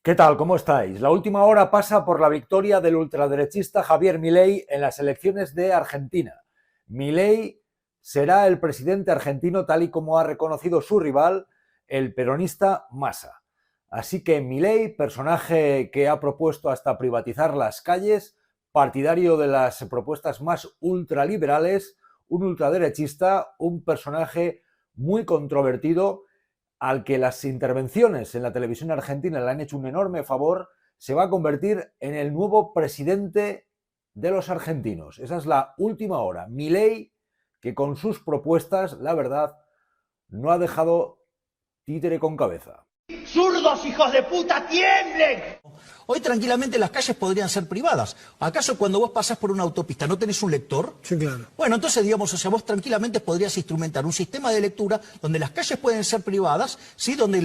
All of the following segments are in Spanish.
¿Qué tal? ¿Cómo estáis? La última hora pasa por la victoria del ultraderechista Javier Milei en las elecciones de Argentina. Milei será el presidente argentino tal y como ha reconocido su rival, el peronista Massa. Así que Milei, personaje que ha propuesto hasta privatizar las calles, partidario de las propuestas más ultraliberales, un ultraderechista, un personaje muy controvertido, al que las intervenciones en la televisión argentina le han hecho un enorme favor, se va a convertir en el nuevo presidente de los argentinos. Esa es la última hora. Milei, que con sus propuestas, la verdad, no ha dejado títere con cabeza. ¡Zurdos, hijos de puta, tiemblen! Hoy tranquilamente las calles podrían ser privadas. ¿Acaso cuando vos pasás por una autopista no tenés un lector? Sí, claro. Bueno, entonces, digamos, o sea, vos tranquilamente podrías instrumentar un sistema de lectura donde las calles pueden ser privadas, ¿sí? Donde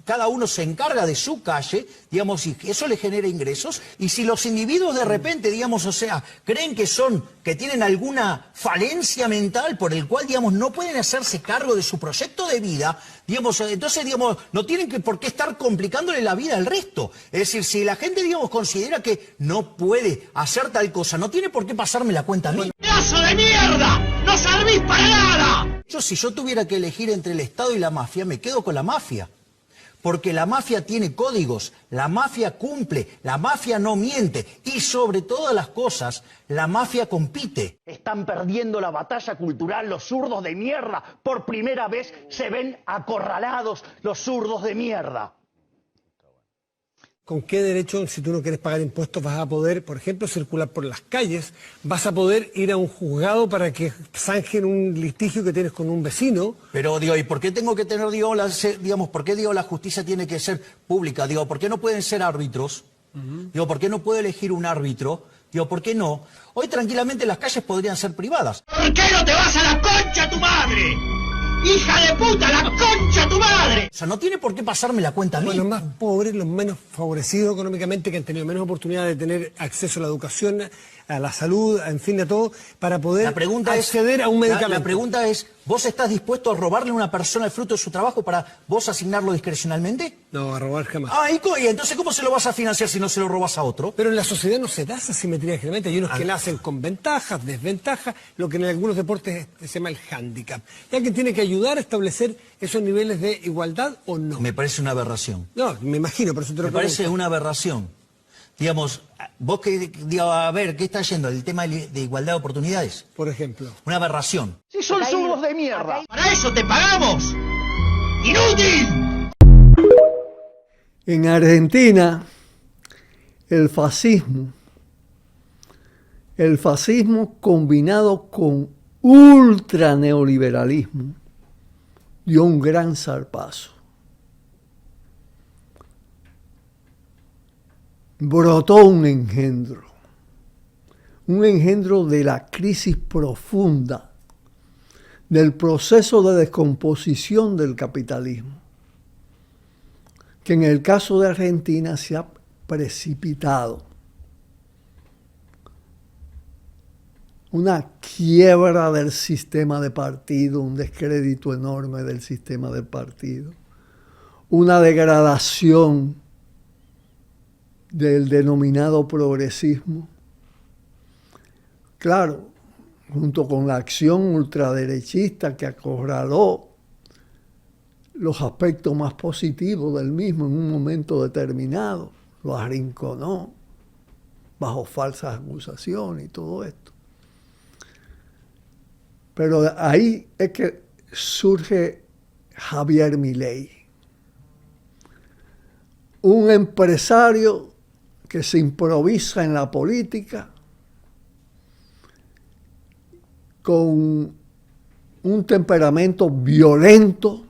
cada uno se encarga de su calle, digamos, y eso le genera ingresos. Y si los individuos de repente, digamos, o sea, creen que tienen alguna falencia mental por el cual, digamos, no pueden hacerse cargo de su proyecto de vida, digamos, entonces, digamos, no tienen por qué estar complicándole la vida al resto. Es decir, si la gente, digamos, considera que no puede hacer tal cosa, no tiene por qué pasarme la cuenta a mí. ¡Pedazo de mierda! ¡No servís para nada! Si yo tuviera que elegir entre el Estado y la mafia, me quedo con la mafia. Porque la mafia tiene códigos, la mafia cumple, la mafia no miente y sobre todas las cosas, la mafia compite. Están perdiendo la batalla cultural los zurdos de mierda. Por primera vez se ven acorralados los zurdos de mierda. ¿Con qué derecho, si tú no quieres pagar impuestos, vas a poder, por ejemplo, circular por las calles? ¿Vas a poder ir a un juzgado para que zanjen un litigio que tienes con un vecino? Pero, digo, ¿y por qué tengo que tener, digamos, por qué, digo, la justicia tiene que ser pública? Digo, ¿por qué no pueden ser árbitros? Digo, ¿por qué no puedo elegir un árbitro? Digo, ¿por qué no? Hoy tranquilamente las calles podrían ser privadas. ¿Por qué no te vas a la concha tu madre? ¡Hija de puta, la concha tu madre! O sea, no tiene por qué pasarme la cuenta a mí. Bueno, los más pobres, los menos favorecidos económicamente, que han tenido menos oportunidad de tener acceso a la educación, a la salud, en fin, a todo, para poder acceder a un medicamento. La pregunta es, ¿vos estás dispuesto a robarle a una persona el fruto de su trabajo para vos asignarlo discrecionalmente? No, a robar jamás. ¿Y entonces cómo se lo vas a financiar si no se lo robas a otro? Pero en la sociedad no se da esa simetría generalmente. Hay unos que nacen con ventajas, desventajas, lo que en algunos deportes se llama el hándicap. Y alguien tiene que ayudar a establecer esos niveles de igualdad o no. Me parece una aberración. No, me imagino, por eso te lo Me parece una aberración. Digamos, vos a ver, ¿qué está yendo? El tema de igualdad de oportunidades. Por ejemplo. Una aberración. Si son zurdos de mierda. ¡Para eso te pagamos! ¡Inútil! En Argentina, el fascismo combinado con ultraneoliberalismo dio un gran zarpazo. Brotó un engendro de la crisis profunda, del proceso de descomposición del capitalismo, que en el caso de Argentina se ha precipitado. Una quiebra del sistema de partido, un descrédito enorme del sistema de partido, una degradación del denominado progresismo. Claro, junto con la acción ultraderechista que acorraló los aspectos más positivos del mismo en un momento determinado, lo arrinconó bajo falsas acusaciones y todo esto. Pero ahí es que surge Javier Milei, un empresario que se improvisa en la política con un temperamento violento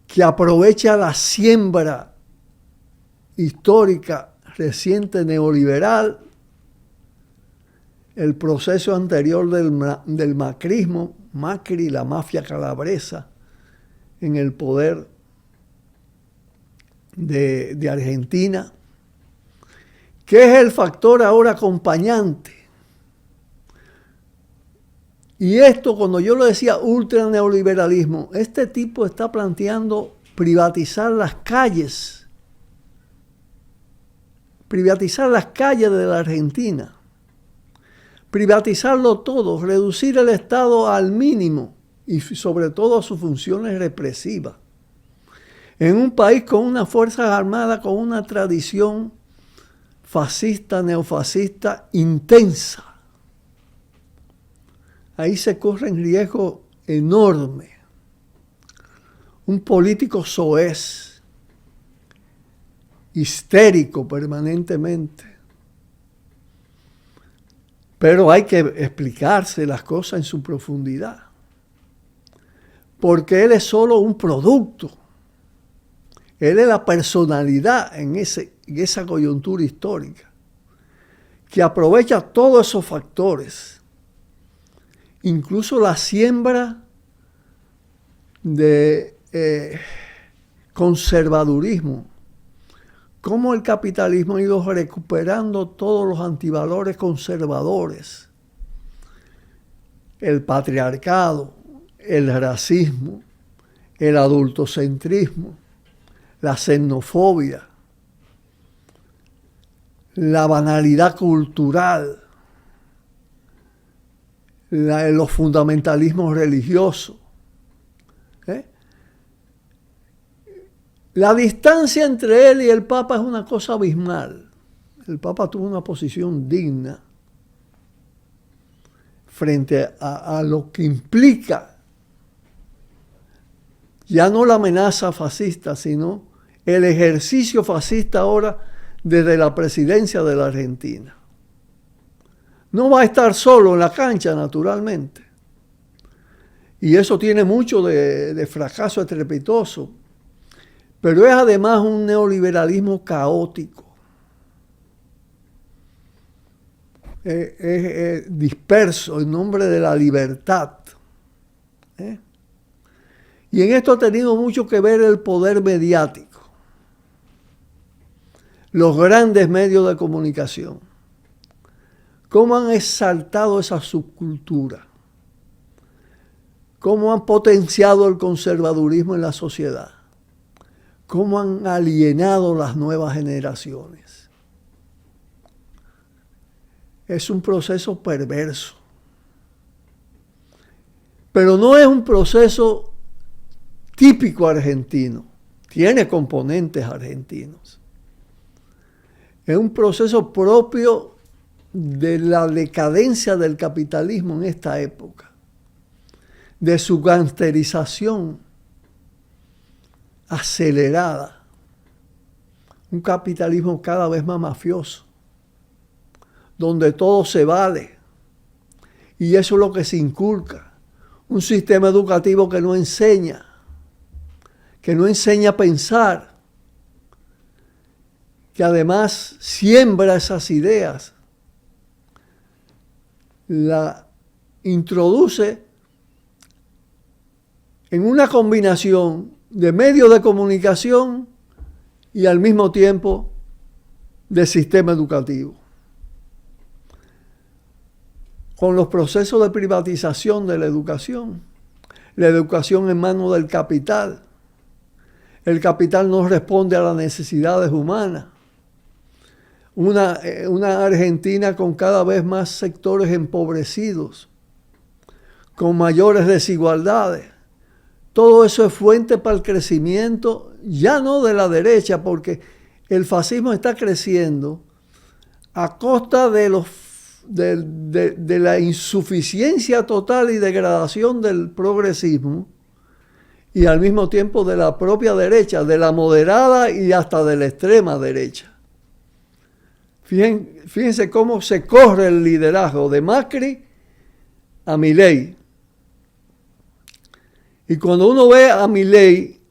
que aprovecha la siembra histórica reciente neoliberal, el proceso anterior del macrismo, Macri, la mafia calabresa en el poder de Argentina, que es el factor ahora acompañante Y esto, cuando yo lo decía ultra neoliberalismo, este tipo está planteando privatizar las calles. Privatizar las calles de la Argentina. Privatizarlo todo, reducir el Estado al mínimo y sobre todo a sus funciones represivas. En un país con unas fuerzas armadas, con una tradición fascista, neofascista intensa. Ahí se corren riesgos enormes. Un político soez, histérico permanentemente. Pero hay que explicarse las cosas en su profundidad. Porque él es solo un producto. Él es la personalidad en esa coyuntura histórica, que aprovecha todos esos factores, incluso la siembra de conservadurismo, cómo el capitalismo ha ido recuperando todos los antivalores conservadores, el patriarcado, el racismo, el adultocentrismo, la xenofobia, la banalidad cultural, los fundamentalismos religiosos. La distancia entre él y el Papa es una cosa abismal. El Papa tuvo una posición digna frente a lo que implica ya no la amenaza fascista, sino el ejercicio fascista ahora desde la presidencia de la Argentina. No va a estar solo en la cancha, naturalmente. Y eso tiene mucho de fracaso estrepitoso. Pero es además un neoliberalismo caótico. Es disperso en nombre de la libertad. Y en esto ha tenido mucho que ver el poder mediático. Los grandes medios de comunicación. Cómo han exaltado esa subcultura. Cómo han potenciado el conservadurismo en la sociedad. Cómo han alienado las nuevas generaciones. Es un proceso perverso. Pero no es un proceso típico argentino. Tiene componentes argentinos. Es un proceso propio de la decadencia del capitalismo en esta época. De su gangsterización acelerada, un capitalismo cada vez más mafioso, donde todo se vale, y eso es lo que se inculca, un sistema educativo que no enseña a pensar, que además siembra esas ideas, la introduce en una combinación de medios de comunicación y al mismo tiempo de sistema educativo. Con los procesos de privatización de la educación en manos del capital. El capital no responde a las necesidades humanas. Una Argentina con cada vez más sectores empobrecidos, con mayores desigualdades. Todo eso es fuente para el crecimiento, ya no de la derecha, porque el fascismo está creciendo a costa de la insuficiencia total y degradación del progresismo y al mismo tiempo de la propia derecha, de la moderada y hasta de la extrema derecha. Fíjense cómo se corre el liderazgo de Macri a Milei. Y cuando uno ve a Milei,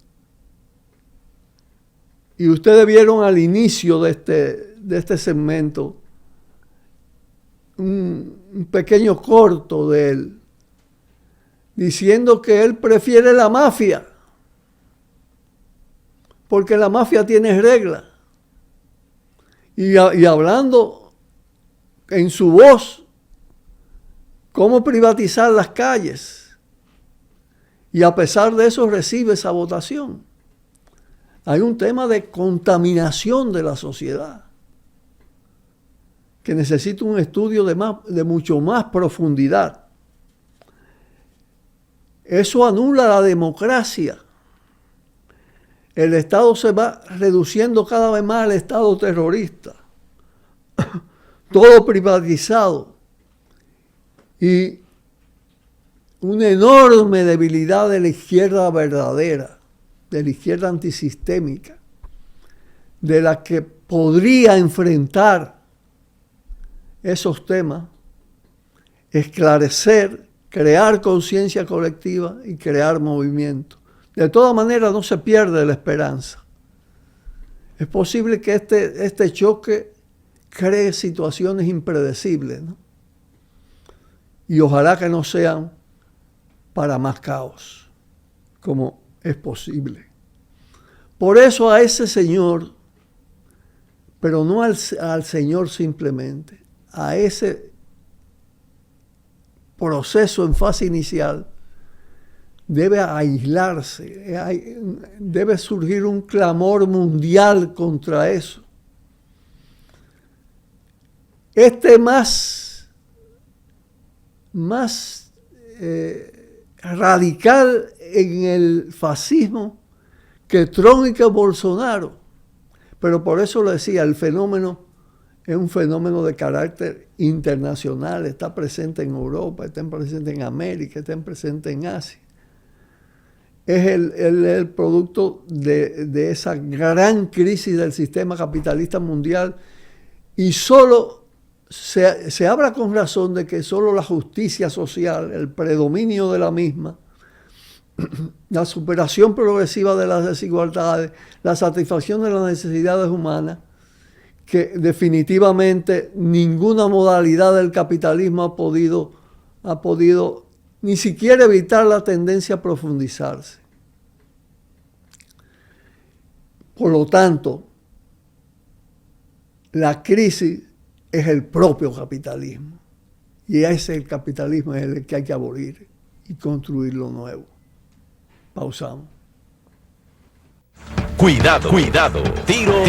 y ustedes vieron al inicio de este segmento, un pequeño corto de él, diciendo que él prefiere la mafia, porque la mafia tiene reglas. Y hablando en su voz ¿Cómo privatizar las calles? Y a pesar de eso recibe esa votación. Hay un tema de contaminación de la sociedad que necesita un estudio de mucho más profundidad. Eso anula la democracia. El Estado se va reduciendo cada vez más al Estado terrorista. Todo privatizado. Y una enorme debilidad de la izquierda verdadera, de la izquierda antisistémica, de la que podría enfrentar esos temas, esclarecer, crear conciencia colectiva y crear movimiento. De todas maneras, no se pierde la esperanza. Es posible que este choque cree situaciones impredecibles, ¿no? Y ojalá que no sean para más caos, como es posible. Por eso a ese señor, pero no al señor simplemente, a ese proceso en fase inicial, debe aislarse, debe surgir un clamor mundial contra eso. Más radical en el fascismo que Trump y que Bolsonaro. Pero por eso lo decía, el fenómeno es un fenómeno de carácter internacional, está presente en Europa, está presente en América, está presente en Asia. Es el producto de esa gran crisis del sistema capitalista mundial y solo se habla con razón de que solo la justicia social, el predominio de la misma, la superación progresiva de las desigualdades, la satisfacción de las necesidades humanas, que definitivamente ninguna modalidad del capitalismo ha podido ni siquiera evitar la tendencia a profundizarse. Por lo tanto, la crisis es el propio capitalismo. Y ese el capitalismo es el que hay que abolir y construir lo nuevo. Pausamos. Cuidado, cuidado. Tiro